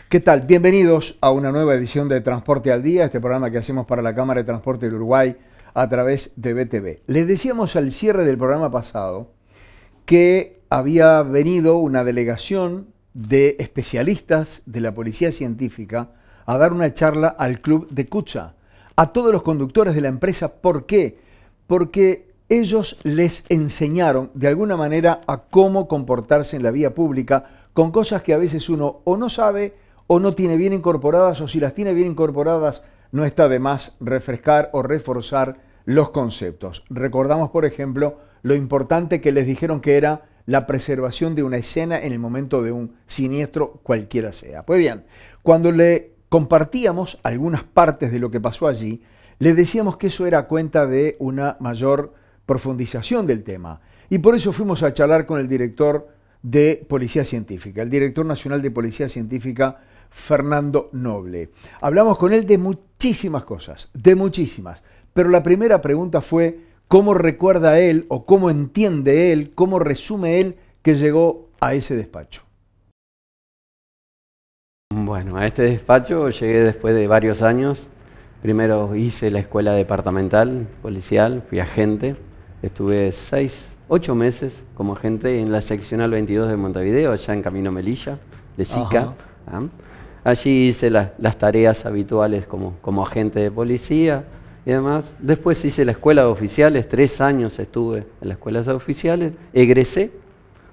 ¿Qué tal? Bienvenidos a una nueva edición de Transporte al Día, este programa que hacemos para la Cámara de Transporte del Uruguay a través de BTV. Les decíamos al cierre del programa pasado que había venido una delegación de especialistas de la Policía Científica a dar una charla al Club de Kutxa, a todos los conductores de la empresa. ¿Por qué? Porque ellos les enseñaron de alguna manera a cómo comportarse en la vía pública con cosas que a veces uno o no sabe o no tiene bien incorporadas, o si las tiene bien incorporadas, no está de más refrescar o reforzar los conceptos. Recordamos, por ejemplo, lo importante que les dijeron que era la preservación de una escena en el momento de un siniestro, cualquiera sea. Pues bien, cuando le compartíamos algunas partes de lo que pasó allí, les decíamos que eso era cuenta de una mayor profundización del tema. Y por eso fuimos a charlar con el director de Policía Científica, el director nacional de Policía Científica, Fernando Noble. Hablamos con él de muchísimas cosas, pero la primera pregunta fue cómo recuerda él o cómo entiende él, cómo resume él que llegó a ese despacho. Bueno, a este despacho llegué después de varios años. Primero hice la escuela departamental policial, fui agente, estuve 8 meses como agente en la seccional 22 de Montevideo, allá en Camino Melilla, de SICA. Allí hice las tareas habituales como agente de policía y demás. Después hice la escuela de oficiales, 3 años estuve en la escuela de oficiales. Egresé,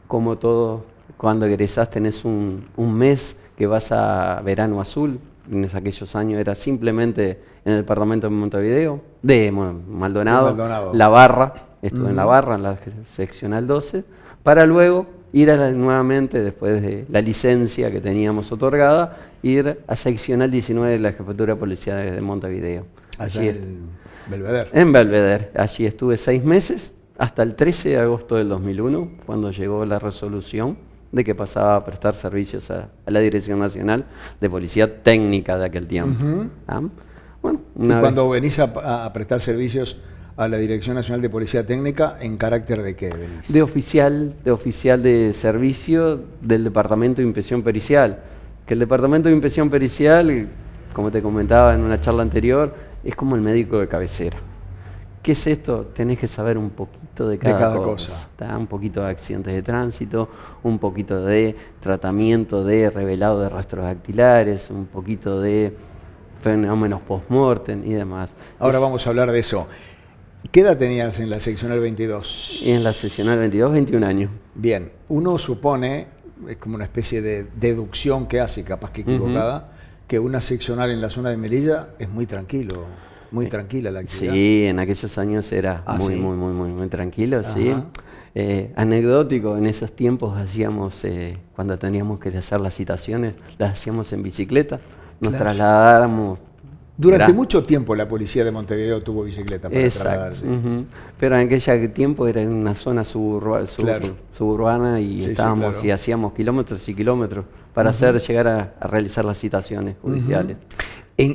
como todo, cuando egresás tenés un mes que vas a Verano Azul. En aquellos años era simplemente en el departamento de Montevideo, de Maldonado. La Barra, estuve en La Barra, en la seccional 12, para luego ir nuevamente, después de la licencia que teníamos otorgada, ir a seccional 19 de la Jefatura de Policía de Montevideo. Allí en Belvedere. En Belvedere. Allí estuve 6 meses, hasta el 13 de agosto del 2001, cuando llegó la resolución de que pasaba a prestar servicios a la Dirección Nacional de Policía Técnica de aquel tiempo. Bueno, y cuando venís a prestar servicios a la Dirección Nacional de Policía Técnica, ¿en carácter de qué venís? De oficial de servicio del Departamento de Inspección Pericial. Que el Departamento de Inspección Pericial, como te comentaba en una charla anterior, es como el médico de cabecera. ¿Qué es esto? Tenés que saber un poquito de cada cosa. Un poquito de accidentes de tránsito, un poquito de tratamiento de revelado de rastros dactilares, un poquito de fenómenos post-mortem y demás. Ahora vamos a hablar de eso. ¿Qué edad tenías en la seccional 22? En la seccional 22, 21 años. Bien, uno supone, es como una especie de deducción que hace, capaz que equivocada, que una seccional en la zona de Melilla es muy tranquilo. Muy tranquila la actividad. Sí, en aquellos años era muy tranquilo, sí. Anecdótico, en esos tiempos hacíamos, cuando teníamos que hacer las citaciones, las hacíamos en bicicleta, nos trasladábamos. Durante mucho tiempo la policía de Montevideo tuvo bicicleta para trasladarse. Pero en aquel tiempo era en una zona suburbana y estábamos y hacíamos kilómetros y kilómetros para llegar a realizar las citaciones judiciales.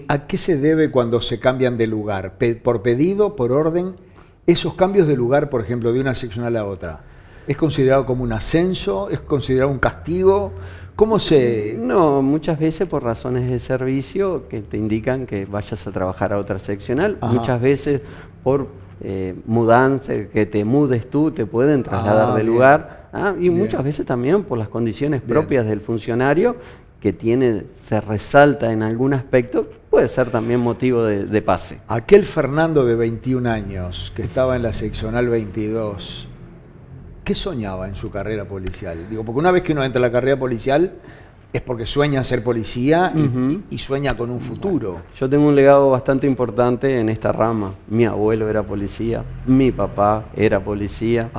¿A qué se debe cuando se cambian de lugar? ¿Por pedido, por orden? ¿Esos cambios de lugar, por ejemplo, de una seccional a otra, es considerado como un ascenso? ¿Es considerado un castigo? ¿Cómo se...? No, muchas veces por razones de servicio que te indican que vayas a trabajar a otra seccional. Muchas veces por mudanza, que te mudes tú, te pueden trasladar de lugar. Y muchas veces también por las condiciones propias del funcionario, que se resalta en algún aspecto, puede ser también motivo de pase. Aquel Fernando de 21 años que estaba en la seccional 22, ¿qué soñaba en su carrera policial? Digo, porque una vez que uno entra a la carrera policial es porque sueña ser policía y sueña con un futuro. Bueno, yo tengo un legado bastante importante en esta rama. Mi abuelo era policía, mi papá era policía,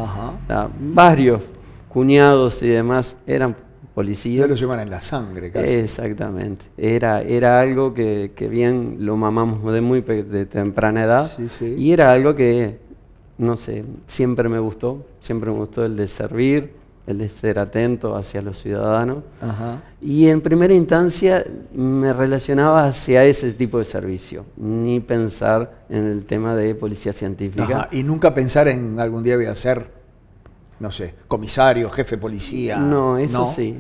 varios cuñados y demás eran policía. Lo llevan en la sangre casi. Exactamente. Era algo que bien lo mamamos de temprana edad. Y era algo que, no sé, siempre me gustó el de servir, el de ser atento hacia los ciudadanos. Y en primera instancia me relacionaba hacia ese tipo de servicio, ni pensar en el tema de policía científica. Y nunca pensar en algún día voy a ser, no sé, comisario, jefe de policía. No, eso sí.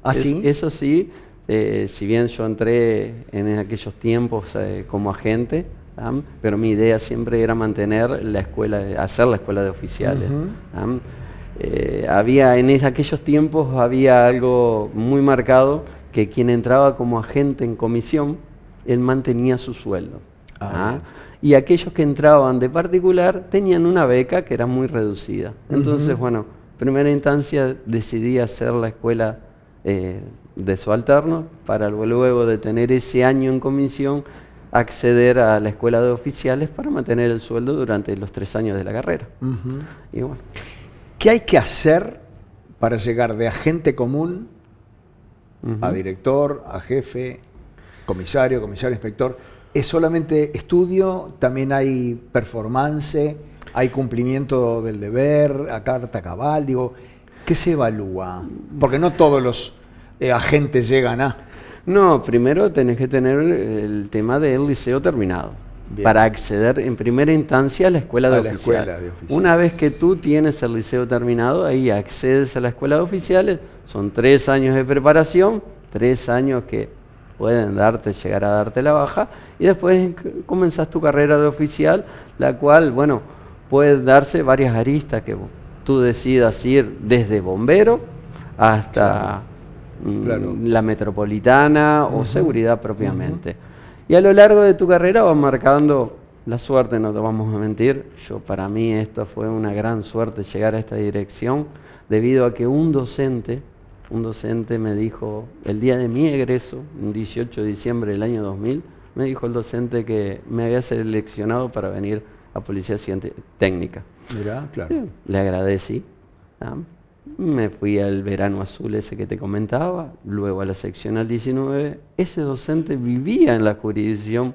¿Ah, sí? Eso sí, si bien yo entré en aquellos tiempos como agente, pero mi idea siempre era mantener la escuela, hacer la escuela de oficiales. Había aquellos tiempos había algo muy marcado, que quien entraba como agente en comisión, él mantenía su sueldo. Y aquellos que entraban de particular tenían una beca que era muy reducida. Entonces, bueno, en primera instancia decidí hacer la escuela de subalterno para luego de tener ese año en comisión acceder a la escuela de oficiales para mantener el sueldo durante los 3 años de la carrera. Y bueno. ¿Qué hay que hacer para llegar de agente común a director, a jefe, comisario, inspector? ¿Es solamente estudio? ¿También hay performance? ¿Hay cumplimiento del deber a carta cabal? Digo, ¿qué se evalúa? Porque no todos los agentes llegan a... No, primero tenés que tener el tema del liceo terminado. Bien. Para acceder en primera instancia a la escuela de oficiales. Una vez que tú tienes el liceo terminado, ahí accedes a la escuela de oficiales. Son 3 años de preparación, 3 años que pueden llegar a darte la baja, y después comenzás tu carrera de oficial, la cual, bueno, puede darse varias aristas que tú decidas ir desde bombero hasta la metropolitana o seguridad propiamente. Y a lo largo de tu carrera vas marcando la suerte, no te vamos a mentir. Para mí esto fue una gran suerte llegar a esta dirección, debido a que un docente me dijo, el día de mi egreso, el 18 de diciembre del año 2000, me dijo el docente que me había seleccionado para venir a Policía Técnica. Mirá, claro. Sí, le agradecí. Me fui al verano azul ese que te comentaba, luego a la seccional 19. Ese docente vivía en la jurisdicción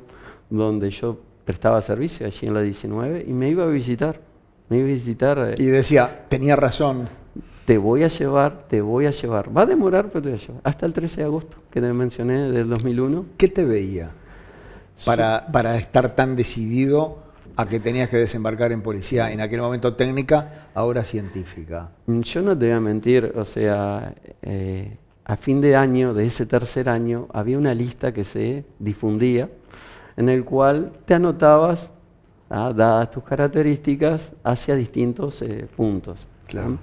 donde yo prestaba servicio, allí en la 19, y me iba a visitar. Y decía, tenía razón. Te voy a llevar. Va a demorar, pero te voy a llevar. Hasta el 13 de agosto, que te mencioné, del 2001. ¿Qué te veía para estar tan decidido a que tenías que desembarcar en policía, en aquel momento técnica, ahora científica? Yo no te voy a mentir, o sea, a fin de año, de ese tercer año, había una lista que se difundía, en el cual te anotabas, dadas tus características, hacia distintos puntos. Claro.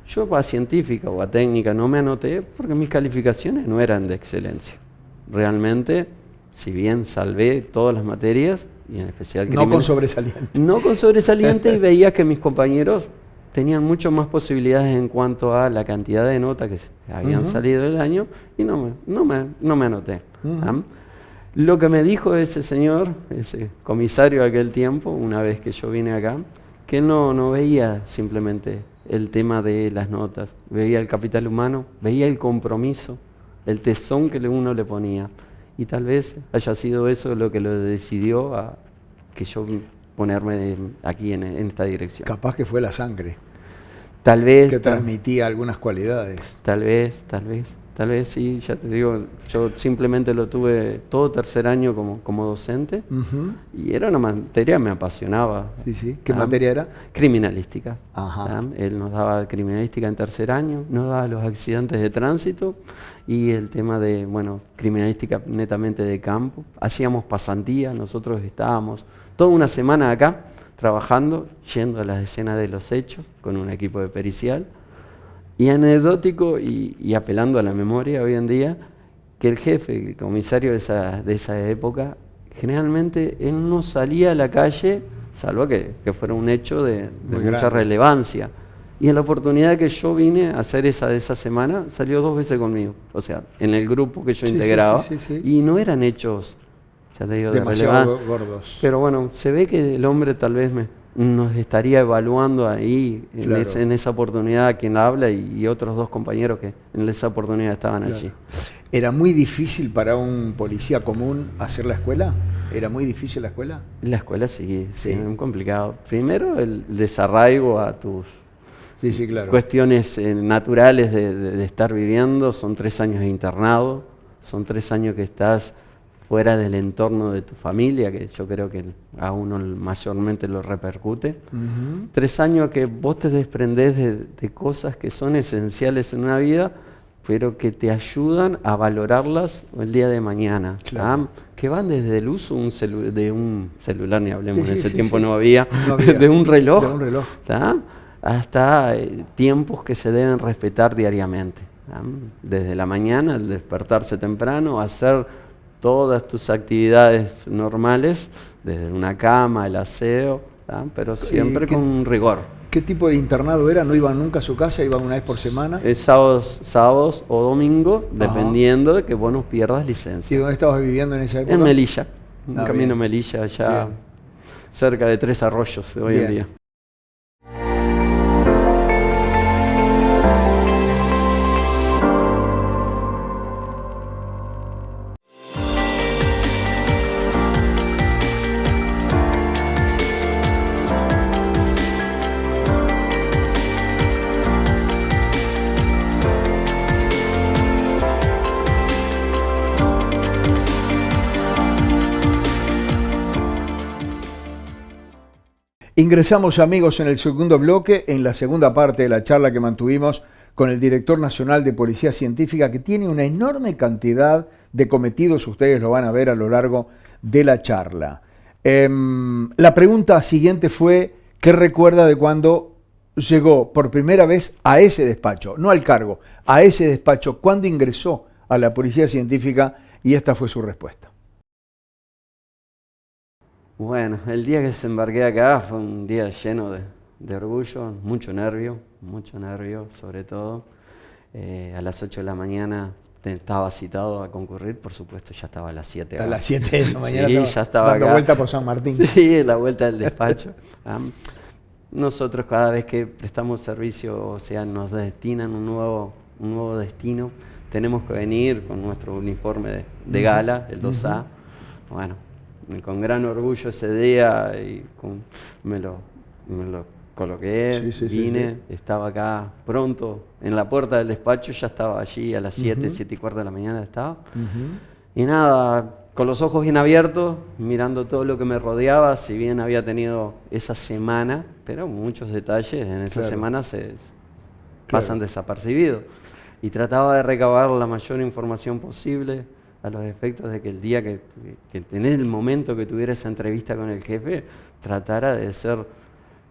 Yo a científica o a técnica no me anoté porque mis calificaciones no eran de excelencia. Realmente, si bien salvé todas las materias, y en especial no con sobresaliente. No con sobresaliente, y veía que mis compañeros tenían mucho más posibilidades en cuanto a la cantidad de notas que habían salido del año, y no me anoté. Lo que me dijo ese señor, ese comisario de aquel tiempo, una vez que yo vine acá, que no veía simplemente el tema de las notas, veía el capital humano, veía el compromiso, el tesón que uno le ponía. Y tal vez haya sido eso lo que lo decidió a que yo ponerme aquí en esta dirección. Capaz que fue la sangre. Tal vez. Que transmitía algunas cualidades. Tal vez sí, ya te digo, yo simplemente lo tuve todo tercer año como docente, y era una materia que me apasionaba. Sí. ¿Qué materia era? Criminalística. Él nos daba criminalística en tercer año, nos daba los accidentes de tránsito y el tema de, criminalística netamente de campo. Hacíamos pasantías, nosotros estábamos toda una semana acá trabajando, yendo a las escenas de los hechos con un equipo de pericial. Y anecdótico y apelando a la memoria hoy en día, que el jefe, el comisario de esa época, generalmente él no salía a la calle, salvo que fuera un hecho de mucha relevancia. Y en la oportunidad que yo vine a hacer esa semana, salió 2 veces conmigo. O sea, en el grupo que yo integraba. Sí. Y no eran hechos, ya te digo, demasiado gordos. Pero bueno, se ve que el hombre tal vez nos estaría evaluando ahí en esa oportunidad quien habla y otros 2 compañeros que en esa oportunidad estaban allí. ¿Era muy difícil para un policía común hacer la escuela? ¿Era muy difícil la escuela? La escuela sí, muy complicado. Primero el desarraigo a tus cuestiones naturales de estar viviendo. Son 3 años de internado, son 3 años que estás fuera del entorno de tu familia, que yo creo que a uno mayormente lo repercute. 3 años que vos te desprendés de cosas que son esenciales en una vida pero que te ayudan a valorarlas el día de mañana. Claro. Que van desde el uso de un celular, ni hablemos, Sí, en sí, ese sí, tiempo sí. no había, No había. de un reloj, De un reloj. hasta tiempos que se deben respetar diariamente. Desde la mañana, al despertarse temprano, hacer todas tus actividades normales, desde una cama, el aseo, pero siempre con rigor. ¿Qué tipo de internado era? ¿No iban nunca a su casa? ¿Iban una vez por semana? Sábados o domingo, dependiendo de que vos no pierdas licencia. ¿Y dónde estabas viviendo en esa época? En Melilla, un camino bien. Melilla, allá Bien. cerca de Tres Arroyos hoy en día. Ingresamos, amigos, en el segundo bloque, en la segunda parte de la charla que mantuvimos con el director nacional de Policía Científica, que tiene una enorme cantidad de cometidos, ustedes lo van a ver a lo largo de la charla. La pregunta siguiente fue, ¿qué recuerda de cuando llegó por primera vez a ese despacho? No al cargo, a ese despacho, ¿cuándo ingresó a la Policía Científica? Y esta fue su respuesta. Bueno, el día que desembarqué acá fue un día lleno de orgullo, mucho nervio sobre todo. A las 8 de la mañana estaba citado a concurrir, por supuesto ya estaba a las 7. A las 7 de la mañana sí, ya estaba dando acá. Vuelta por San Martín. Sí, la vuelta del despacho. Nosotros cada vez que prestamos servicio, o sea, nos destinan un nuevo destino, tenemos que venir con nuestro uniforme de gala, el 2A. Bueno, con gran orgullo ese día y me lo coloqué, vine, estaba acá pronto, en la puerta del despacho, ya estaba allí a las 7:15 de la mañana estaba. Y nada, con los ojos bien abiertos, mirando todo lo que me rodeaba, si bien había tenido esa semana, pero muchos detalles en esa semana se pasan desapercibidos. Y trataba de recabar la mayor información posible, a los efectos de que el día que en el momento que tuviera esa entrevista con el jefe, tratara de ser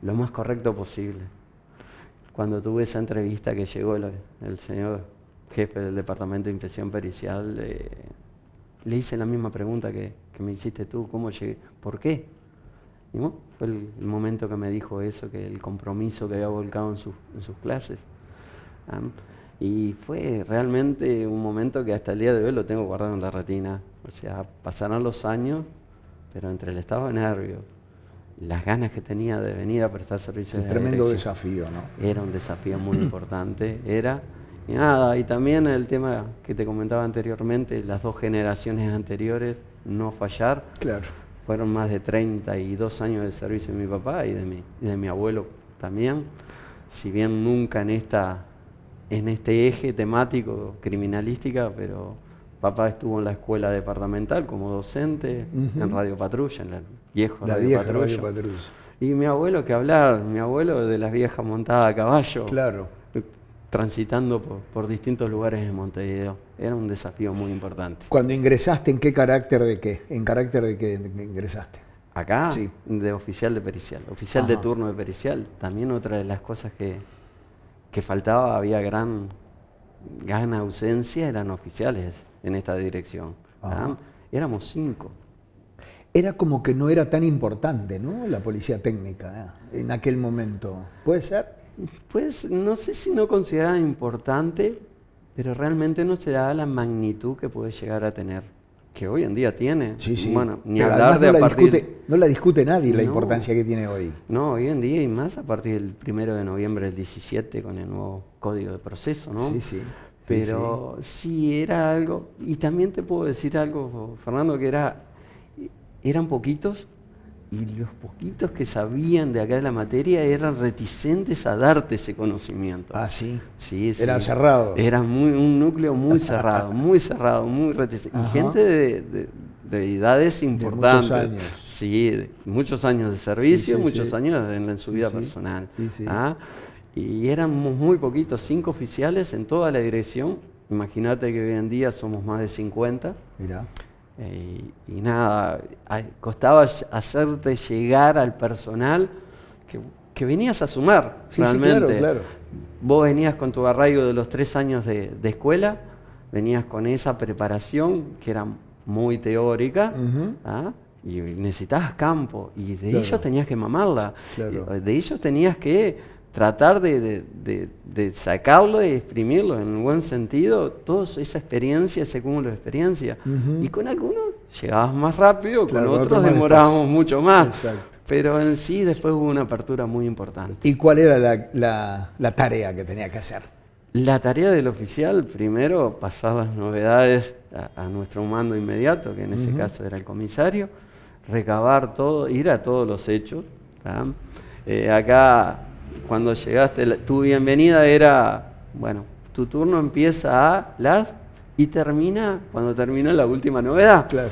lo más correcto posible. Cuando tuve esa entrevista que llegó el señor jefe del Departamento de Inspección Pericial, le hice la misma pregunta que me hiciste tú, ¿cómo llegué? ¿Por qué? Y bueno, fue el momento que me dijo eso, que el compromiso que había volcado en sus clases. Y fue realmente un momento que hasta el día de hoy lo tengo guardado en la retina. O sea, pasaron los años, pero entre el estado de nervios, las ganas que tenía de venir a prestar servicios de dirección. Tremendo desafío, ¿no? Era un desafío muy importante. Y nada, y también el tema que te comentaba anteriormente, las 2 generaciones anteriores, no fallar. Claro. Fueron más de 32 años de servicio de mi papá y de mi abuelo también. Si bien nunca en este eje temático criminalística, pero papá estuvo en la escuela departamental como docente, en Radio Patrulla, en la vieja Radio Patrulla. Y mi abuelo, que hablar, mi abuelo de las viejas montadas a caballo, claro, transitando por distintos lugares de Montevideo. Era un desafío muy importante. Cuando ingresaste, ¿en qué carácter de qué? ¿En carácter de qué ingresaste? Acá, sí, de oficial de pericial, oficial de turno de pericial. También otra de las cosas que faltaba, había gran ausencia, eran oficiales en esta dirección. Éramos 5. Era como que no era tan importante, ¿no? La policía técnica, en aquel momento. ¿Puede ser? Pues no sé si no consideraba importante, pero realmente no se daba la magnitud que puede llegar a tener, que hoy en día tiene. Sí. Bueno, ni pero hablar de no la discute nadie, la importancia que tiene hoy. No, hoy en día y más a partir del 1 de noviembre del 17 con el nuevo Código de Proceso, ¿no? Sí. Pero sí era algo, y también te puedo decir algo, Fernando, que eran poquitos, y los poquitos que sabían de acá de la materia eran reticentes a darte ese conocimiento. Ah, sí. Sí. Eran cerrados. Era un núcleo muy cerrado, muy reticente. Y gente de edades importantes. De muchos años. Sí, muchos años de servicio, muchos años en su vida personal. Sí. Y éramos muy poquitos, 5 oficiales en toda la dirección, imagínate que hoy en día somos más de 50. Mirá. Y nada, costaba hacerte llegar al personal que venías a sumar, Sí, realmente. sí, claro. Vos venías con tu arraigo de los 3 años de escuela, venías con esa preparación que era muy teórica, ¿ah? Y necesitabas campo, y de ellos tenías que mamarla, de ellos tenías que tratar de sacarlo y exprimirlo en un buen sentido, toda esa experiencia, ese cúmulo de experiencia. Y con algunos llegabas más rápido, con otros demorábamos mucho más. Exacto. Pero en sí después hubo una apertura muy importante. ¿Y cuál era la tarea que tenía que hacer? La tarea del oficial, primero, pasar las novedades a nuestro mando inmediato, que en ese caso era el comisario, recabar todo, ir a todos los hechos. Acá, cuando llegaste, tu bienvenida era, bueno, tu turno empieza a las y termina cuando termina la última novedad. Claro.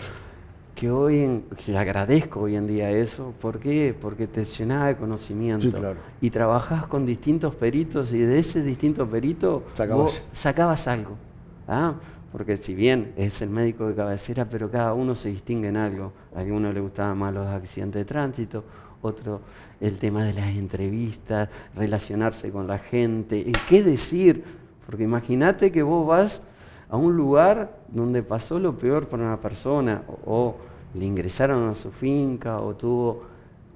Que agradezco hoy en día eso. ¿Por qué? Porque te llenaba de conocimiento. Sí, claro. Y trabajabas con distintos peritos, y de ese distinto perito vos sacabas algo. Porque si bien es el médico de cabecera, pero cada uno se distingue en algo. A alguno le gustaban más los accidentes de tránsito, otro el tema de las entrevistas, relacionarse con la gente, el qué decir. Porque imagínate que vos vas a un lugar donde pasó lo peor para una persona, o le ingresaron a su finca, o tuvo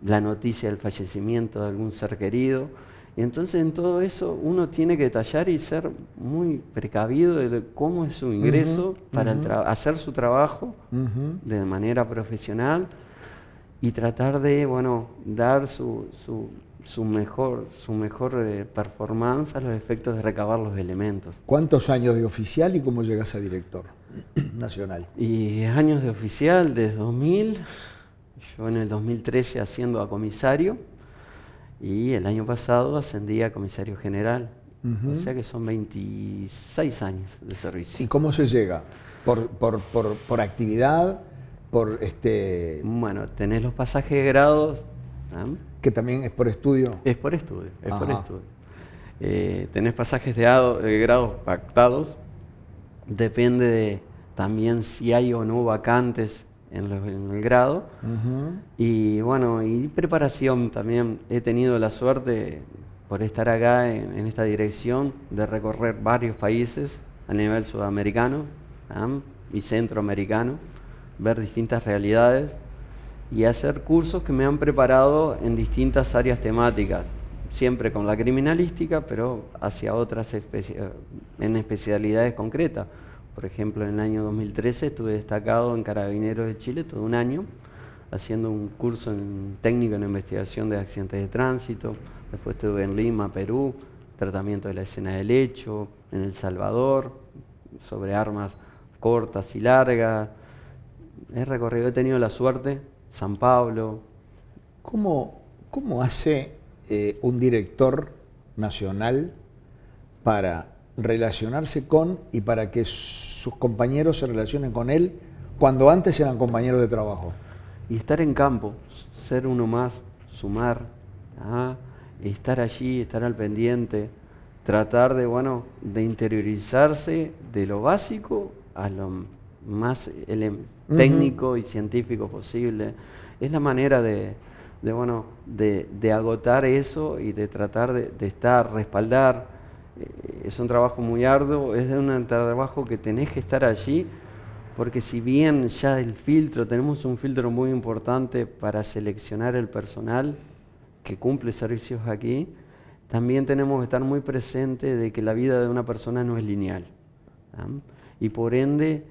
la noticia del fallecimiento de algún ser querido. Y entonces en todo eso uno tiene que detallar y ser muy precavido de cómo es su ingreso para hacer su trabajo de manera profesional y tratar de, bueno, dar su mejor performance a los efectos de recabar los elementos. ¿Cuántos años de oficial y cómo llegas a director nacional? Y años de oficial desde 2000, yo en el 2013 haciendo a comisario, y el año pasado ascendí a comisario general. O sea que son 26 años de servicio. ¿Y cómo se llega? ¿Por actividad? Bueno, tenés los pasajes de grados. ¿Que también es por estudio? Es por estudio, tenés pasajes de grados pactados. Depende también si hay o no vacantes en el grado. Y bueno, y preparación también. He tenido la suerte, por estar acá en esta dirección, de recorrer varios países a nivel sudamericano y centroamericano, ver distintas realidades y hacer cursos que me han preparado en distintas áreas temáticas, siempre con la criminalística, pero hacia otras en especialidades concretas. Por ejemplo, en el año 2013 estuve destacado en Carabineros de Chile todo un año, haciendo un curso técnico en investigación de accidentes de tránsito. Después estuve en Lima, Perú, tratamiento de la escena del hecho, en El Salvador, sobre armas cortas y largas. He tenido la suerte, San Pablo. ¿Cómo hace un director nacional para relacionarse con y para que sus compañeros se relacionen con él cuando antes eran compañeros de trabajo? Y estar en campo, ser uno más, sumar, estar allí, estar al pendiente, tratar de interiorizarse de lo básico a lo más técnico y científico posible. Es la manera de agotar eso y de tratar de respaldar. Es un trabajo muy arduo, es un trabajo que tenés que estar allí, porque si bien ya tenemos un filtro muy importante para seleccionar el personal que cumple servicios aquí, también tenemos que estar muy presentes de que la vida de una persona no es lineal. Y por ende,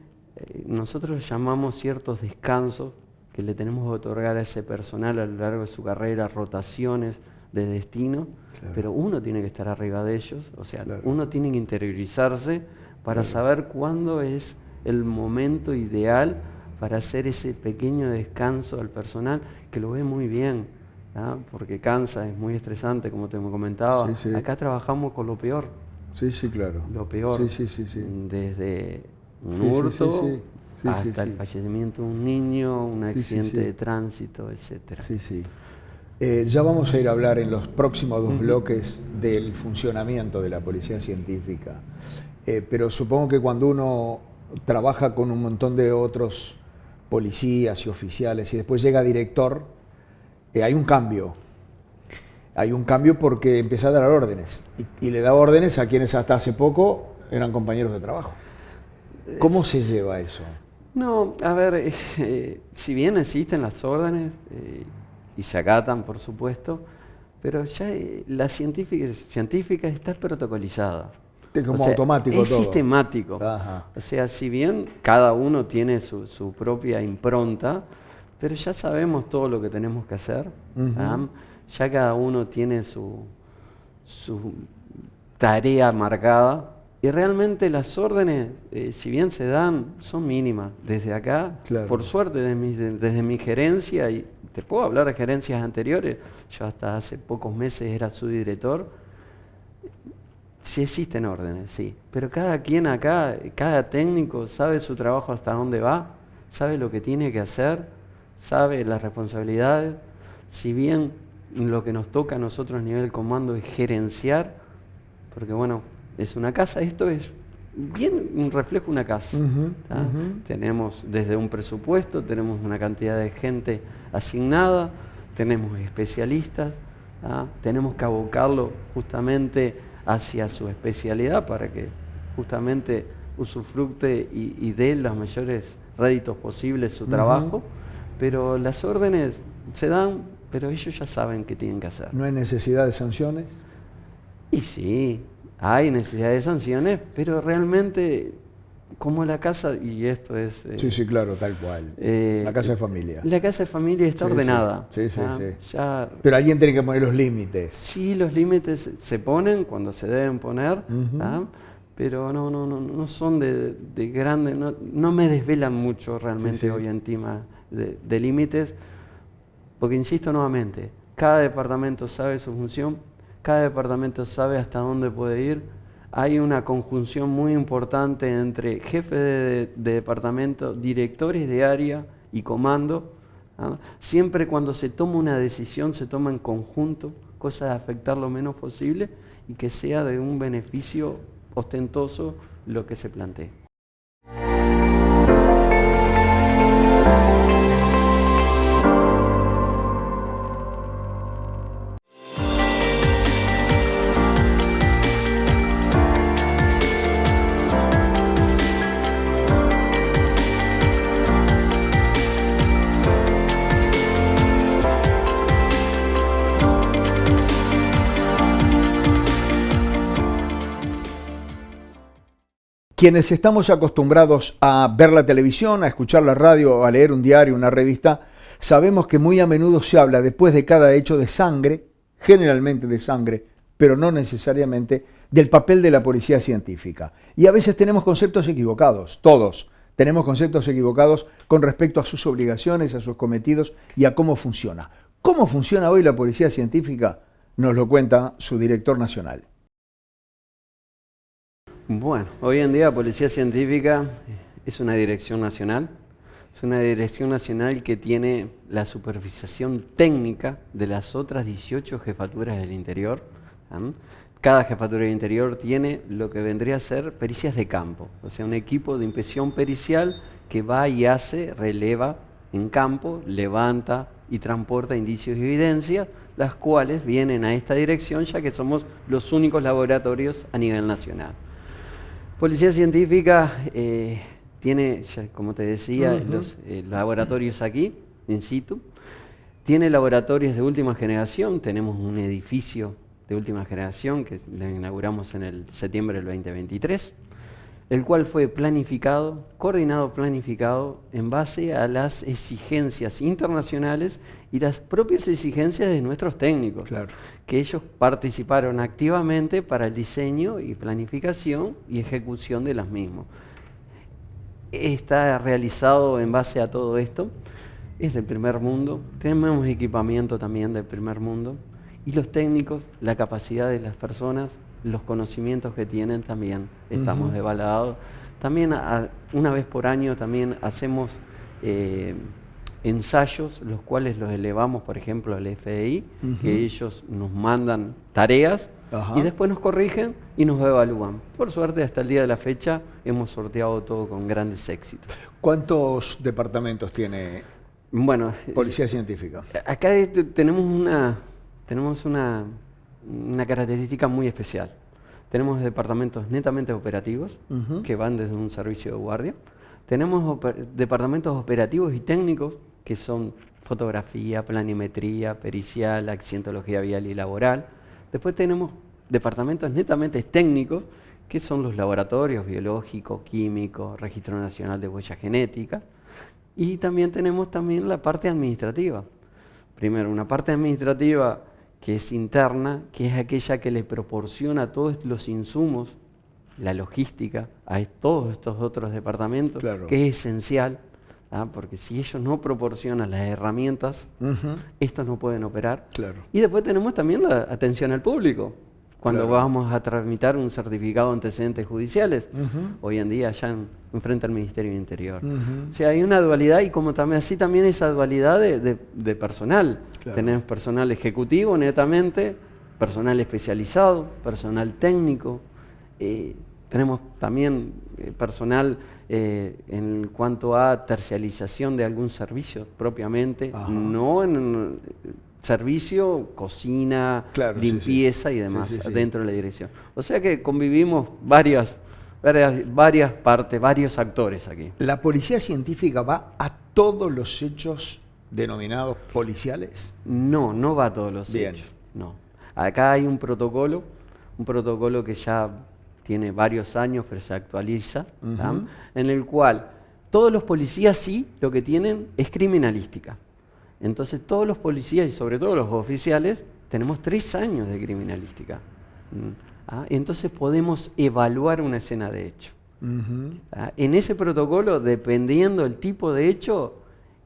nosotros llamamos ciertos descansos que le tenemos que otorgar a ese personal a lo largo de su carrera, rotaciones de destino, pero uno tiene que estar arriba de ellos, o sea, uno tiene que interiorizarse para saber cuándo es el momento ideal para hacer ese pequeño descanso al personal, que lo ve muy bien, porque cansa, es muy estresante, como te comentaba. Acá trabajamos con lo peor. Claro. Lo peor, desde un hurto hasta el fallecimiento de un niño, un accidente de tránsito, etcétera. Ya vamos a ir a hablar en los próximos 2 bloques del funcionamiento de la policía científica. pero supongo que cuando uno trabaja con un montón de otros policías y oficiales y después llega a director, hay un cambio. Hay un cambio porque empieza a dar órdenes y le da órdenes a quienes hasta hace poco eran compañeros de trabajo. ¿Cómo se lleva eso? No, a ver, si bien existen las órdenes y se acatan, por supuesto, pero ya la científica está protocolizada. Es como automático es todo. Sistemático. Ajá. O sea, si bien cada uno tiene su propia impronta, pero ya sabemos todo lo que tenemos que hacer. Ya cada uno tiene su tarea marcada. Y realmente las órdenes, si bien se dan, son mínimas. Desde acá, claro, por suerte, desde mi gerencia, y te puedo hablar de gerencias anteriores, yo hasta hace pocos meses era subdirector, sí existen órdenes, sí. Pero cada quien acá, cada técnico sabe su trabajo hasta dónde va, sabe lo que tiene que hacer, sabe las responsabilidades. Si bien lo que nos toca a nosotros a nivel comando es gerenciar, porque bueno, es una casa, esto es bien un reflejo de una casa. Tenemos desde un presupuesto, tenemos una cantidad de gente asignada, tenemos especialistas, tenemos que abocarlo justamente hacia su especialidad para que justamente usufructe y dé los mayores réditos posibles su trabajo, pero las órdenes se dan, pero ellos ya saben qué tienen que hacer. ¿No hay necesidad de sanciones? Y sí, hay necesidad de sanciones, pero realmente, como la casa, y esto es... sí, claro, tal cual. La casa de familia. La casa de familia está ordenada. Sí. Ya, pero alguien tiene que poner los límites. Sí, los límites se ponen cuando se deben poner, pero no son de grandes, no me desvelan mucho realmente hoy en tema de límites, porque insisto nuevamente, cada departamento sabe su función, cada departamento sabe hasta dónde puede ir. Hay una conjunción muy importante entre jefes de departamento, directores de área y comando. Siempre cuando se toma una decisión se toma en conjunto, cosa de afectar lo menos posible y que sea de un beneficio ostentoso lo que se plantee. Quienes estamos acostumbrados a ver la televisión, a escuchar la radio, a leer un diario, una revista, sabemos que muy a menudo se habla después de cada hecho de sangre, generalmente de sangre, pero no necesariamente del papel de la policía científica. Y a veces tenemos conceptos equivocados, todos tenemos conceptos equivocados con respecto a sus obligaciones, a sus cometidos y a cómo funciona. ¿Cómo funciona hoy la policía científica? Nos lo cuenta su director nacional. Bueno, hoy en día Policía Científica es una dirección nacional. Es una dirección nacional que tiene la supervisación técnica de las otras 18 jefaturas del interior. Cada jefatura del interior tiene lo que vendría a ser pericias de campo, o sea, un equipo de inspección pericial que va y hace, releva en campo, levanta y transporta indicios y evidencias, las cuales vienen a esta dirección ya que somos los únicos laboratorios a nivel nacional. Policía Científica tiene, como te decía, los laboratorios aquí, in situ. Tiene laboratorios de última generación. Tenemos un edificio de última generación que lo inauguramos en el septiembre del 2023, el cual fue planificado, coordinado, planificado en base a las exigencias internacionales y las propias exigencias de nuestros técnicos, claro, que ellos participaron activamente para el diseño y planificación y ejecución de las mismas. Está realizado en base a todo esto, es del primer mundo, tenemos equipamiento también del primer mundo, y los técnicos, la capacidad de las personas, los conocimientos que tienen también estamos devalados. También una vez por año también hacemos ensayos, los cuales los elevamos, por ejemplo, al FDI, que ellos nos mandan tareas Ajá. Y después nos corrigen y nos evalúan. Por suerte, hasta el día de la fecha, hemos sorteado todo con grandes éxitos. ¿Cuántos departamentos tiene Bueno, Policía Científica? acá tenemos una característica muy especial. Tenemos departamentos netamente operativos, que van desde un servicio de guardia. Tenemos departamentos operativos y técnicos, que son fotografía, planimetría, pericial, accidentología vial y laboral. Después tenemos departamentos netamente técnicos, que son los laboratorios biológico, químico, Registro Nacional de Huella Genética. Y también tenemos la parte administrativa. Primero, una parte administrativa que es interna, que es aquella que le proporciona todos los insumos, la logística, a todos estos otros departamentos, Claro. que es esencial, porque si ellos no proporcionan las herramientas, estos no pueden operar. Claro. Y después tenemos también la atención al público. Cuando Claro. vamos a tramitar un certificado de antecedentes judiciales, hoy en día ya enfrente al Ministerio del Interior. O sea, hay una dualidad y como también así también esa dualidad de personal. Claro. Tenemos personal ejecutivo netamente, personal especializado, personal técnico. Tenemos también personal en cuanto a tercialización de algún servicio propiamente, Ajá. no en servicio, cocina, Claro, sí, limpieza sí. y demás Sí, sí, sí. dentro de la dirección. O sea que convivimos varias partes, varios actores aquí. ¿La Policía Científica va a todos los hechos denominados policiales? No, no va a todos los Bien. hechos. No. Acá hay un protocolo que ya tiene varios años, pero se actualiza, ¿tá? En el cual todos los policías sí lo que tienen es criminalística. Entonces todos los policías y sobre todo los oficiales tenemos 3 años de criminalística. Entonces podemos evaluar una escena de hecho. En ese protocolo, dependiendo del tipo de hecho,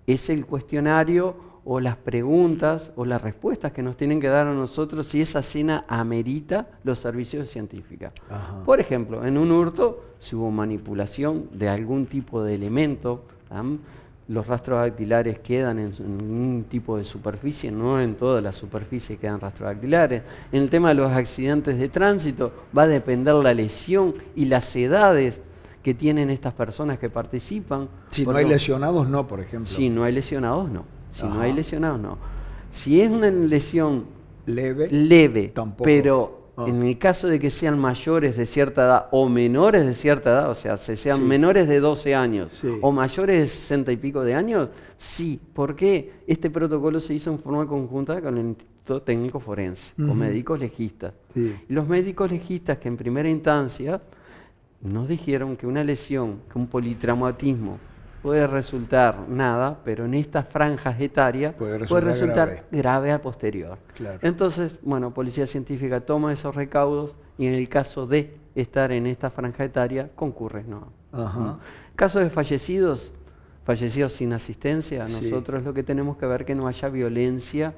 es el cuestionario o las preguntas o las respuestas que nos tienen que dar a nosotros si esa escena amerita los servicios de científica. Ajá. Por ejemplo, en un hurto, si hubo manipulación de algún tipo de elemento, los rastros dactilares quedan en un tipo de superficie, no en toda la superficie quedan rastros dactilares. En el tema de los accidentes de tránsito va a depender la lesión y las edades que tienen estas personas que participan. Si no hay lesionados, no, por ejemplo. Si no hay lesionados, no. Si no Ajá. hay lesionados, no. Si es una lesión Leve. Tampoco. pero en el caso de que sean mayores de cierta edad o menores de cierta edad, o sea, sean Sí. menores de 12 años Sí. o mayores de 60 y pico de años, sí. ¿Por qué? Este protocolo se hizo en forma conjunta con el Instituto Técnico Forense, con médicos legistas. Sí. Y los médicos legistas que en primera instancia nos dijeron que una lesión, que un politraumatismo puede resultar nada, pero en estas franjas etarias Puede puede resultar resultar grave a posterior. Claro. Entonces, bueno, Policía Científica toma esos recaudos y en el caso de estar en esta franja etaria, concurre, ¿no? Ajá. Casos de fallecidos sin asistencia, Sí. nosotros lo que tenemos que ver que no haya violencia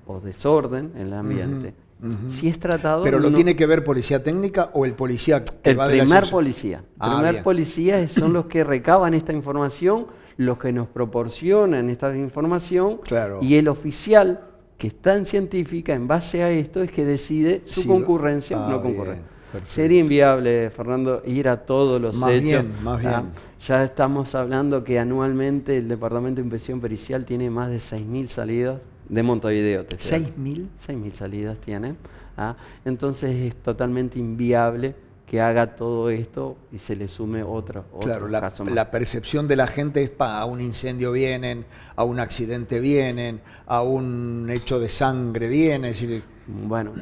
o desorden en el ambiente. Si es tratado... ¿Pero lo no- tiene que ver Policía Técnica o el policía que el va de la primer asociación? policía. Ah, primer bien. policía son los que recaban esta información, los que nos proporcionan esta información, Claro. y el oficial que está en científica, en base a esto, es que decide su Sí, concurrencia o ah, no bien, concurrencia. perfecto. Sería inviable, Fernando, ir a todos los Más hechos. bien, más bien. Ya estamos hablando que anualmente el Departamento de Inspección Pericial tiene más de 6.000 salidas de Montevideo. te estoy hablando. ¿6.000? 6.000 salidas tiene. Entonces es totalmente inviable que haga todo esto y se le sume otro Claro, caso más. la percepción de la gente es a un incendio vienen, a un accidente vienen, a un hecho de sangre vienen. Es decir, Bueno,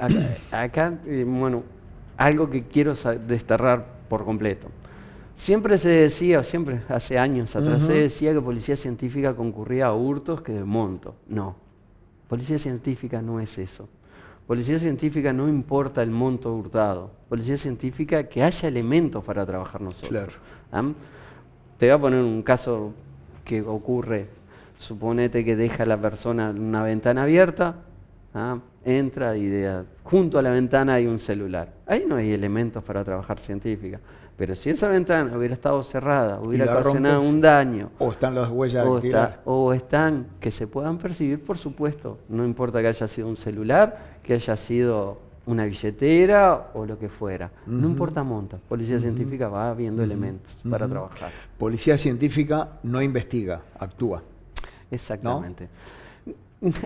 acá, bueno, algo que quiero desterrar por completo. Siempre se decía, siempre hace años atrás se decía que Policía Científica concurría a hurtos que de monto. No, Policía Científica no es eso. Policía Científica no importa el monto hurtado. Policía Científica que haya elementos para trabajar nosotros. Claro. Te voy a poner un caso que ocurre. Suponete que deja la persona una ventana abierta, entra y junto a la ventana hay un celular. Ahí no hay elementos para trabajar científica. Pero si esa ventana hubiera estado cerrada, hubiera la ocasionado rompes, un daño, o están las huellas dactilares. o están que se puedan percibir, por supuesto. No importa que haya sido un celular, que haya sido una billetera o lo que fuera. No Ujú. importa monta, policía científica va viendo elementos para trabajar. Policía científica no investiga, actúa, ¿no? Exactamente.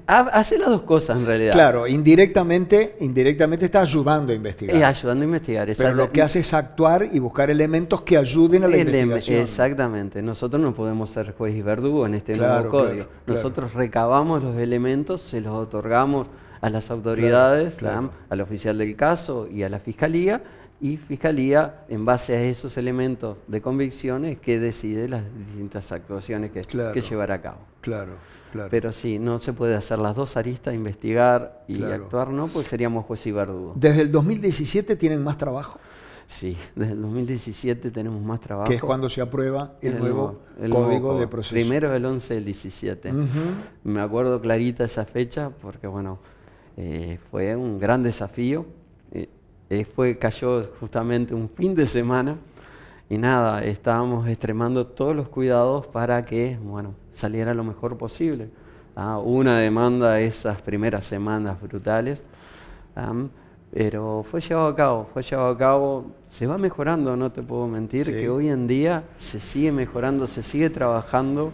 Hace las dos cosas en realidad. Claro, indirectamente está ayudando a investigar. Ayudando a investigar. Pero lo que hace es actuar y buscar elementos que ayuden a la investigación. Exactamente. Nosotros no podemos ser juez y verdugo en este nuevo código. Claro. Nosotros recabamos los elementos, se los otorgamos a las autoridades, Claro. al oficial del caso y a la fiscalía. Y fiscalía, en base a esos elementos de convicciones, que decide las distintas actuaciones que llevar a cabo. Claro. Pero sí, no se puede hacer las dos aristas, investigar y Claro. actuar, ¿no? Pues seríamos juez y verdugo. ¿Desde el 2017 tienen más trabajo? Sí, desde el 2017 tenemos más trabajo. Que es cuando se aprueba el nuevo Código de Proceso. Primero el 11 del 17. Me acuerdo clarita esa fecha porque, bueno, fue un gran desafío. Cayó justamente un fin de semana y nada, estábamos extremando todos los cuidados para que, bueno, saliera lo mejor posible. Una demanda esas primeras semanas brutales, pero fue llevado a cabo, se va mejorando, no te puedo mentir, que hoy en día se sigue mejorando, se sigue trabajando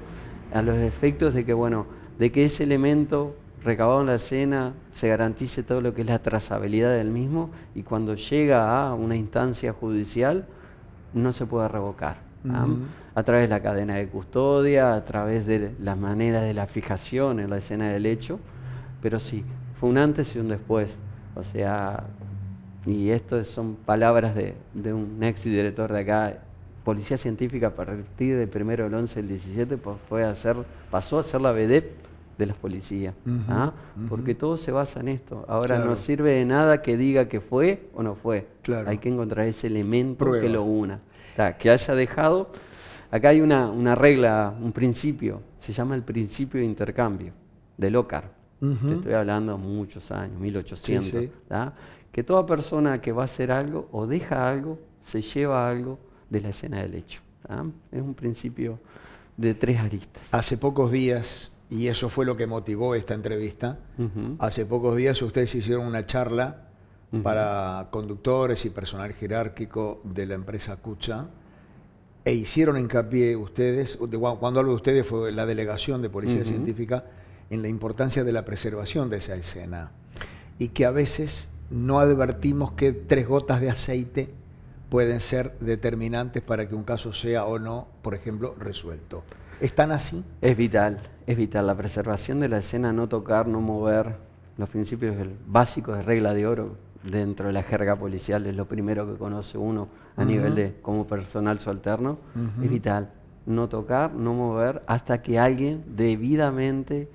a los efectos de que, bueno, de que ese elemento recabado en la escena se garantice todo lo que es la trazabilidad del mismo y cuando llega a una instancia judicial no se puede revocar. A través de la cadena de custodia, a través de las maneras de la fijación en la escena del hecho, pero sí, fue un antes y un después. O sea, y esto son palabras de un ex director de acá, Policía Científica a partir del 1 del 11 del 17 pasó a ser la vedette de las policías, porque todo se basa en esto. Ahora no sirve de nada que diga que fue o no fue. Hay que encontrar ese elemento que lo una. Que haya dejado. Acá hay una regla, un principio, se llama el principio de intercambio, de Lockhart. Te estoy hablando muchos años, 1800. Que toda persona que va a hacer algo o deja algo, se lleva algo de la escena del hecho. Es un principio de 3 aristas. Hace pocos días, y eso fue lo que motivó esta entrevista, hace pocos días ustedes hicieron una charla para conductores y personal jerárquico de la empresa Cucha, e hicieron hincapié ustedes, cuando hablo de ustedes fue la delegación de Policía Científica, en la importancia de la preservación de esa escena, y que a veces no advertimos que 3 gotas de aceite pueden ser determinantes para que un caso sea o no, por ejemplo, resuelto. ¿Están así? Es vital la preservación de la escena, no tocar, no mover, los principios básicos de regla de oro dentro de la jerga policial, es lo primero que conoce uno a nivel de como personal subalterno. Es vital, no tocar, no mover, hasta que alguien debidamente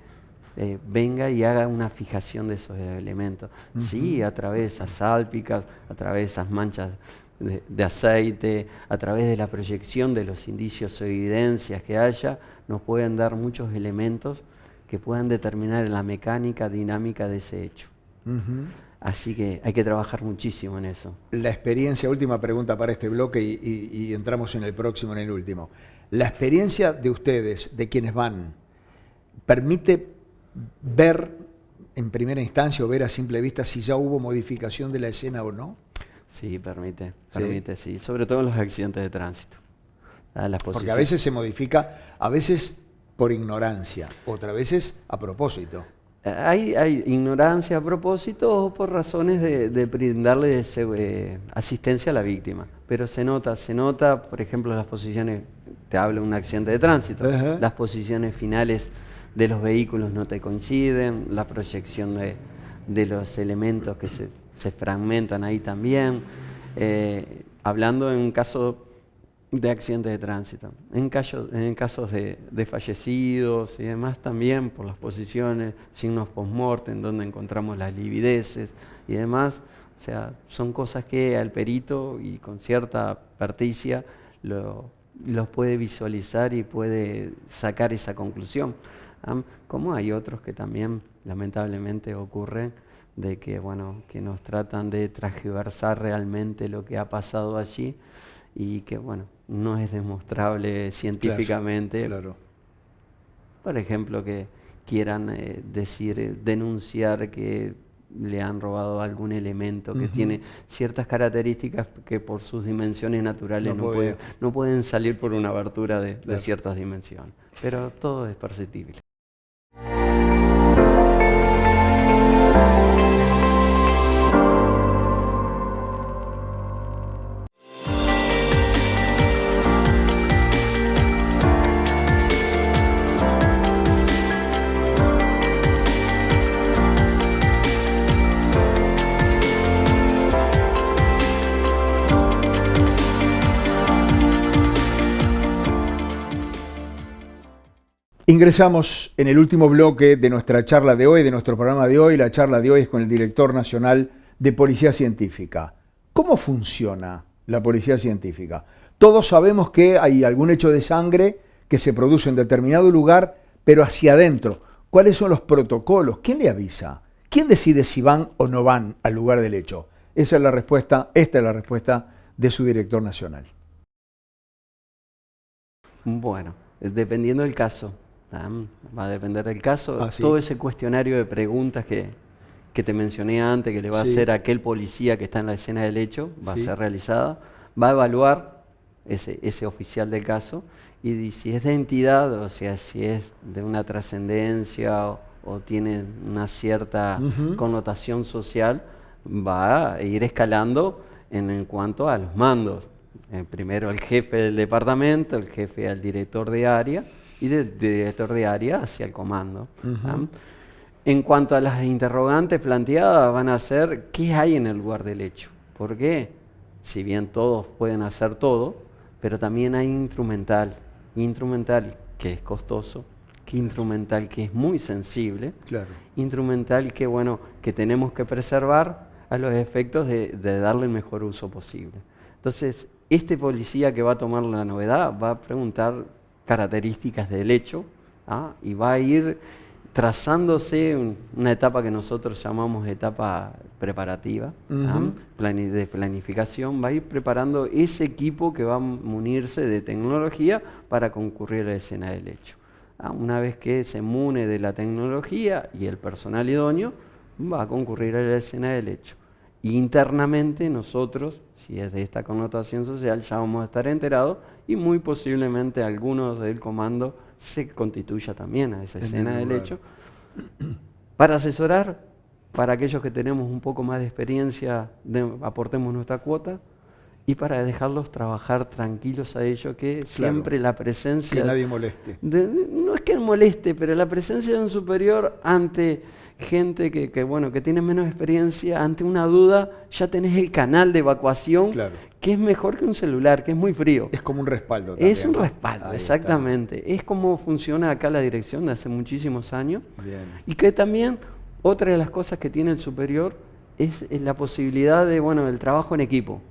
venga y haga una fijación de esos elementos. Sí, a través de esas sálpicas, a través de esas manchas de aceite, a través de la proyección de los indicios o evidencias que haya, nos pueden dar muchos elementos que puedan determinar la mecánica dinámica de ese hecho. Así que hay que trabajar muchísimo en eso. La experiencia, última pregunta para este bloque y entramos en el próximo, en el último. La experiencia de ustedes, de quienes van, ¿permite ver en primera instancia o ver a simple vista si ya hubo modificación de la escena o no? Sí, permite, sí. Sobre todo en los accidentes de tránsito. Porque a veces se modifica, a veces por ignorancia, otras veces a propósito. Hay ignorancia a propósito o por razones de brindarle asistencia a la víctima. Pero se nota, por ejemplo, las posiciones, te hablo de un accidente de tránsito, las posiciones finales de los vehículos no te coinciden, la proyección de los elementos que se fragmentan ahí también. Hablando en un caso de accidentes de tránsito, en casos de fallecidos y demás también por las posiciones, signos post-mortem, donde encontramos las livideces y demás. O sea, son cosas que al perito y con cierta perticia los puede visualizar y puede sacar esa conclusión. Como hay otros que también lamentablemente ocurren de que, bueno, que nos tratan de transgiversar realmente lo que ha pasado allí y que, bueno, no es demostrable científicamente. Claro. Por ejemplo, que quieran denunciar que le han robado algún elemento que tiene ciertas características que por sus dimensiones naturales no pueden salir por una abertura de ciertas dimensiones. Pero todo es perceptible. Ingresamos en el último bloque de nuestra charla de hoy, de nuestro programa de hoy. La charla de hoy es con el director nacional de Policía Científica. ¿Cómo funciona la Policía Científica? Todos sabemos que hay algún hecho de sangre que se produce en determinado lugar, pero hacia adentro. ¿Cuáles son los protocolos? ¿Quién le avisa? ¿Quién decide si van o no van al lugar del hecho? Esta es la respuesta de su director nacional. Bueno, dependiendo del caso. Va a depender del caso. Todo ese cuestionario de preguntas que te mencioné antes, que le va a hacer aquel policía que está en la escena del hecho, va a ser realizada, va a evaluar ese oficial del caso, y si es de entidad, o sea, si es de una trascendencia o tiene una cierta connotación social, va a ir escalando en cuanto a los mandos. Primero el jefe del departamento, el jefe al director de área, y del director de área hacia el comando. En cuanto a las interrogantes planteadas, van a ser ¿qué hay en el lugar del hecho? Porque si bien todos pueden hacer todo, pero también hay instrumental que es costoso, instrumental que es muy sensible, instrumental que tenemos que preservar a los efectos de darle el mejor uso posible. Entonces, este policía que va a tomar la novedad va a preguntar características del hecho, y va a ir trazándose una etapa que nosotros llamamos etapa preparativa, de planificación. Va a ir preparando ese equipo que va a munirse de tecnología para concurrir a la escena del hecho. Una vez que se mune de la tecnología y el personal idóneo, va a concurrir a la escena del hecho. Internamente nosotros, si es de esta connotación social, ya vamos a estar enterados, y muy posiblemente algunos del comando se constituya también a esa escena del hecho, para asesorar, para aquellos que tenemos un poco más de experiencia, aportemos nuestra cuota, y para dejarlos trabajar tranquilos a ellos, que siempre la presencia... Que nadie moleste. No es que moleste, pero la presencia de un superior ante gente que tiene menos experiencia, ante una duda, ya tenés el canal de evacuación, que es mejor que un celular, que es muy frío. Es como un respaldo también. Es un respaldo, exactamente. Es como funciona acá la dirección de hace muchísimos años. Y que también, otra de las cosas que tiene el superior es la posibilidad del trabajo en equipo.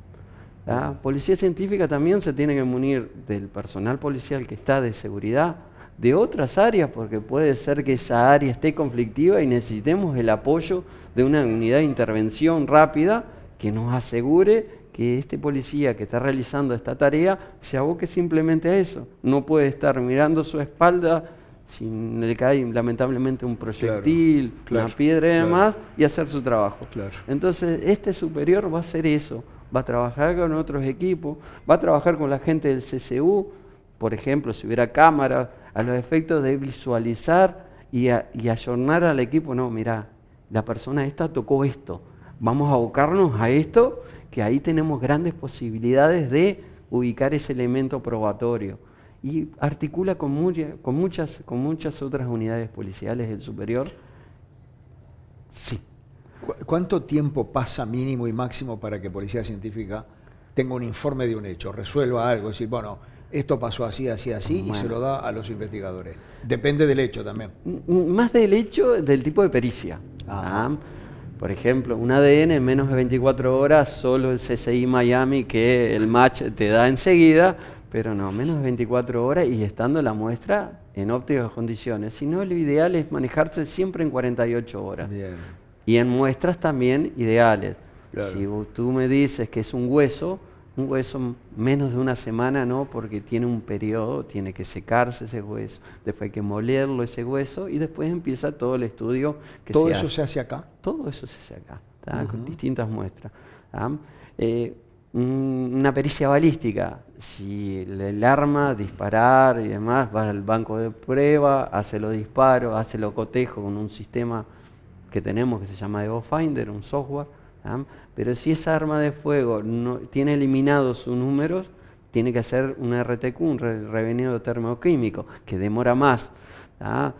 La Policía Científica también se tiene que munir del personal policial que está de seguridad, de otras áreas, porque puede ser que esa área esté conflictiva y necesitemos el apoyo de una unidad de intervención rápida que nos asegure que este policía que está realizando esta tarea se aboque simplemente a eso. No puede estar mirando su espalda si le cae lamentablemente un proyectil, una piedra y demás, y hacer su trabajo. Entonces este superior va a hacer eso, va a trabajar con otros equipos, va a trabajar con la gente del CCU, por ejemplo, si hubiera cámaras, a los efectos de visualizar y ayornar al equipo. No, mirá, la persona esta tocó esto, vamos a abocarnos a esto, que ahí tenemos grandes posibilidades de ubicar ese elemento probatorio. Y articula con muchas otras unidades policiales del superior. Sí. ¿Cuánto tiempo pasa mínimo y máximo para que Policía Científica tenga un informe de un hecho, resuelva algo, decir, esto pasó así, y se lo da a los investigadores? Depende del hecho también. Más del hecho, del tipo de pericia. Por ejemplo, un ADN en menos de 24 horas, solo el CSI Miami, que el match te da enseguida, pero no, menos de 24 horas y estando la muestra en óptimas condiciones. Si no, lo ideal es manejarse siempre en 48 horas. Y en muestras también ideales. Si tú me dices que es un hueso, Un hueso menos de una semana, ¿no? Porque tiene un periodo, tiene que secarse ese hueso, después hay que molerlo ese hueso y después empieza todo el estudio que ¿Todo se eso hace. se hace acá? Todo eso se hace acá, ¿tá? Con distintas muestras. ¿Tá? Una pericia balística, si el arma, disparar y demás, va al banco de prueba, hace los disparos, hace los cotejos con un sistema que tenemos que se llama Evo Finder, un software. ¿Ah? Pero si esa arma de fuego no tiene eliminados sus números, tiene que hacer un RTQ, un revenido termoquímico, que demora más. ¿Ah?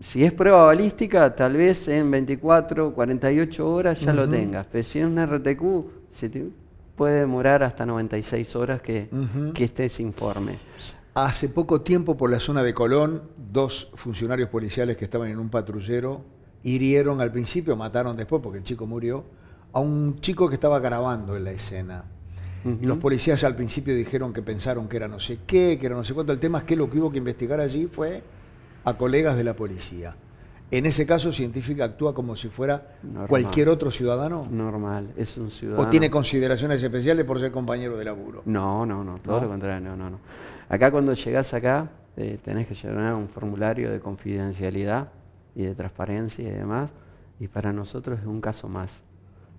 Si es prueba balística, tal vez en 24, 48 horas ya lo tengas, pero si es un RTQ, puede demorar hasta 96 horas que esté ese informe. Hace poco tiempo, por la zona de Colón, 2 funcionarios policiales que estaban en un patrullero hirieron al principio, mataron después porque el chico murió, a un chico que estaba grabando en la escena. Y los policías al principio dijeron que pensaron que era no sé qué, que era no sé cuánto. El tema es que lo que hubo que investigar allí fue a colegas de la policía. En ese caso, científica actúa como si fuera cualquier otro ciudadano. Normal, es un ciudadano. ¿O tiene consideraciones especiales por ser compañero de laburo? No, todo lo contrario, no. Acá cuando llegás acá, tenés que llenar un formulario de confidencialidad y de transparencia y demás, y para nosotros es un caso más.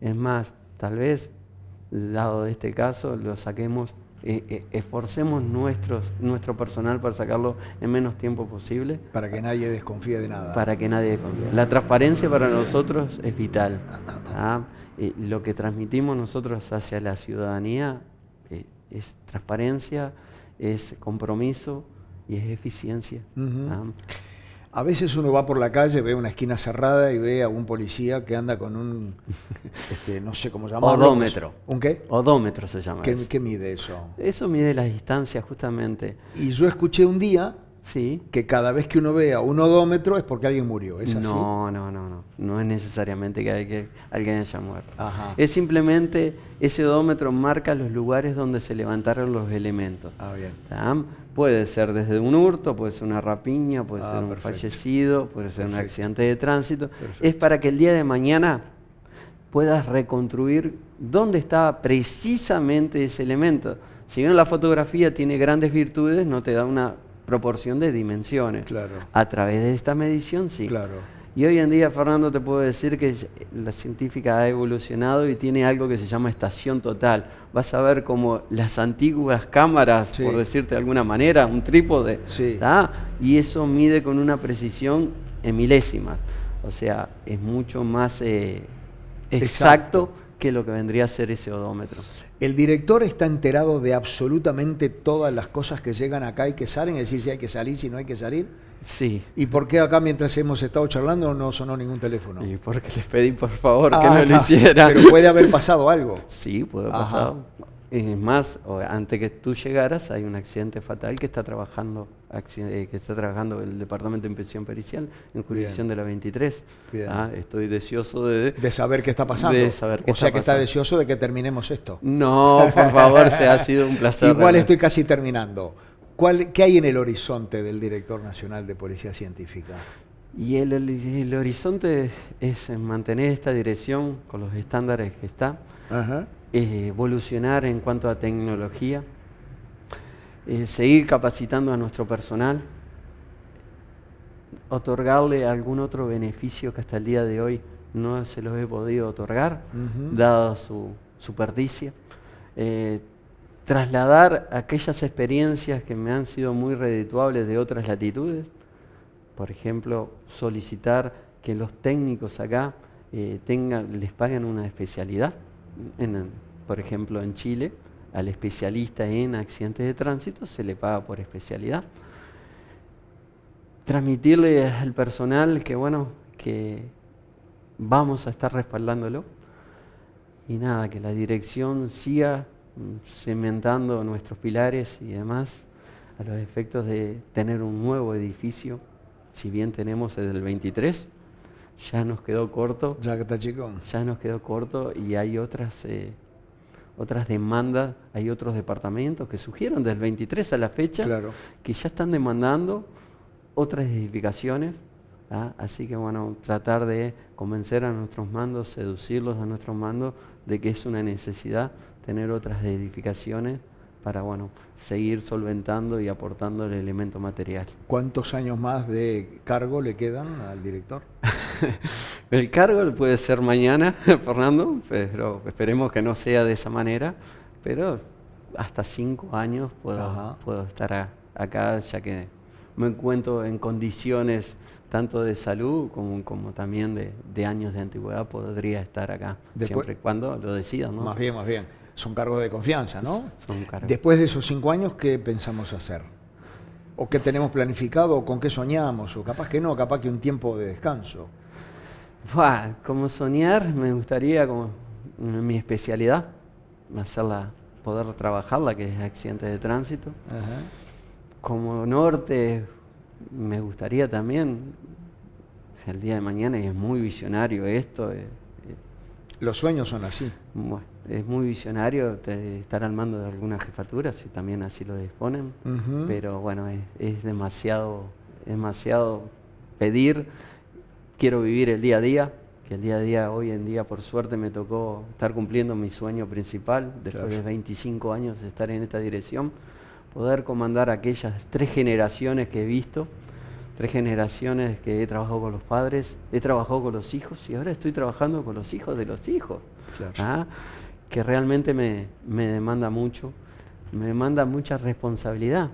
Es más, tal vez, dado este caso, lo saquemos, esforcemos nuestro personal para sacarlo en menos tiempo posible. Para que nadie desconfíe de nada. Para que nadie desconfíe. La transparencia para nosotros es vital. ¿Ah? Lo que transmitimos nosotros hacia la ciudadanía es transparencia, es compromiso y es eficiencia. ¿Ah? A veces uno va por la calle, ve una esquina cerrada y ve a un policía que anda con un, no sé cómo llamarlo. Odómetro. ¿Un qué? Odómetro se llama. ¿Qué mide eso? Eso mide las distancias justamente. Y yo escuché un día sí, que cada vez que uno vea un odómetro es porque alguien murió. ¿Es así? No. No es necesariamente que alguien haya muerto. Ajá. Es simplemente, ese odómetro marca los lugares donde se levantaron los elementos. Ah, bien. ¿Tá? Puede ser desde un hurto, puede ser una rapiña, puede ser un perfecto. fallecido, puede ser un accidente de tránsito. Perfecto. Es para que el día de mañana puedas reconstruir dónde estaba precisamente ese elemento. Si bien la fotografía tiene grandes virtudes, no te da una proporción de dimensiones. Claro. A través de esta medición, sí. Claro. Y hoy en día, Fernando, te puedo decir que la científica ha evolucionado y tiene algo que se llama estación total. Vas a ver como las antiguas cámaras, sí, por decirte de alguna manera, un trípode, sí, y eso mide con una precisión en milésimas. O sea, es mucho más exacto que lo que vendría a ser ese odómetro. ¿El director está enterado de absolutamente todas las cosas que llegan acá y que salen? Es decir, si hay que salir, si no hay que salir. Sí. ¿Y por qué acá mientras hemos estado charlando no sonó ningún teléfono? Y porque les pedí por favor que no lo hicieran. Pero puede haber pasado algo. Sí, puede haber pasado. Es más, antes que tú llegaras hay un accidente fatal que está trabajando el Departamento de Inspección Pericial en jurisdicción de la 23. Estoy deseoso de saber qué está pasando. De saber qué o sea está que pasando. Está deseoso de que terminemos esto. No, por favor, ha sido un placer. Igual estoy casi terminando. ¿Qué hay en el horizonte del Director Nacional de Policía Científica? Y el horizonte es mantener esta dirección con los estándares que está. Ajá. Evolucionar en cuanto a tecnología, seguir capacitando a nuestro personal, otorgarle algún otro beneficio que hasta el día de hoy no se los he podido otorgar, dado su perdicia, trasladar aquellas experiencias que me han sido muy redituables de otras latitudes, por ejemplo, solicitar que los técnicos acá les paguen una especialidad. Por ejemplo, en Chile, al especialista en accidentes de tránsito se le paga por especialidad. Transmitirle al personal que vamos a estar respaldándolo. Y nada, que la dirección siga cimentando nuestros pilares y demás, a los efectos de tener un nuevo edificio. Si bien tenemos el del 23, ya nos quedó corto. Ya que está chico. Ya nos quedó corto y hay otras demandas, hay otros departamentos que surgieron del 23 a la fecha, claro, que ya están demandando otras edificaciones. Así que tratar de convencer a nuestros mandos, seducirlos a nuestros mandos de que es una necesidad tener otras edificaciones para, bueno, seguir solventando y aportando el elemento material. ¿Cuántos años más de cargo le quedan al director? El cargo puede ser mañana, Fernando, pero esperemos que no sea de esa manera, pero hasta 5 años puedo estar acá, ya que me encuentro en condiciones tanto de salud como también de años de antigüedad, podría estar acá, siempre y cuando lo decidan, ¿no? Más bien. Son cargos de confianza, ¿no? Son cargos. Después de esos 5 años, ¿qué pensamos hacer? ¿O qué tenemos planificado? ¿O con qué soñamos? O capaz que no, capaz que un tiempo de descanso. Como soñar, me gustaría, como mi especialidad, poder trabajarla, que es accidentes de tránsito. Ajá. Como norte, me gustaría también, el día de mañana, y es muy visionario esto. Los sueños son así. Bueno, es muy visionario estar al mando de alguna jefatura, si también así lo disponen, pero bueno, es demasiado pedir. Quiero vivir el día a día, que el día a día, hoy en día, por suerte, me tocó estar cumpliendo mi sueño principal, después de 25 años de estar en esta dirección, poder comandar aquellas 3 generaciones que he visto, 3 generaciones que he trabajado con los padres, he trabajado con los hijos y ahora estoy trabajando con los hijos de los hijos. Claro. Que realmente me demanda mucho, me demanda mucha responsabilidad,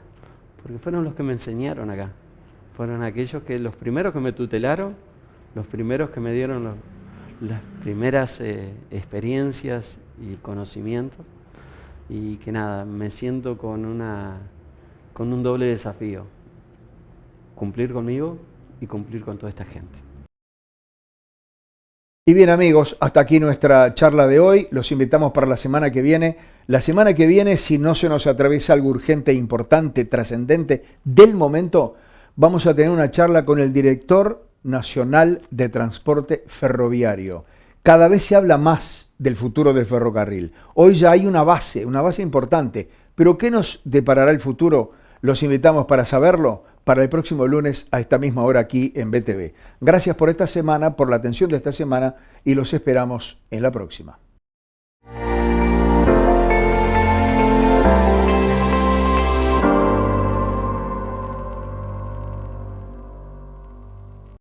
porque fueron los que me enseñaron acá, fueron aquellos que los primeros que me tutelaron, los primeros que me dieron las primeras experiencias y conocimientos, y que nada, me siento con un doble desafío: cumplir conmigo y cumplir con toda esta gente. Y bien, amigos, hasta aquí nuestra charla de hoy. Los invitamos para la semana que viene. La semana que viene, si no se nos atraviesa algo urgente, importante, trascendente del momento, vamos a tener una charla con el director nacional de transporte ferroviario. Cada vez se habla más del futuro del ferrocarril. Hoy ya hay una base importante. Pero ¿qué nos deparará el futuro? Los invitamos para saberlo para el próximo lunes a esta misma hora aquí en BTV. Gracias por esta semana, por la atención de esta semana y los esperamos en la próxima.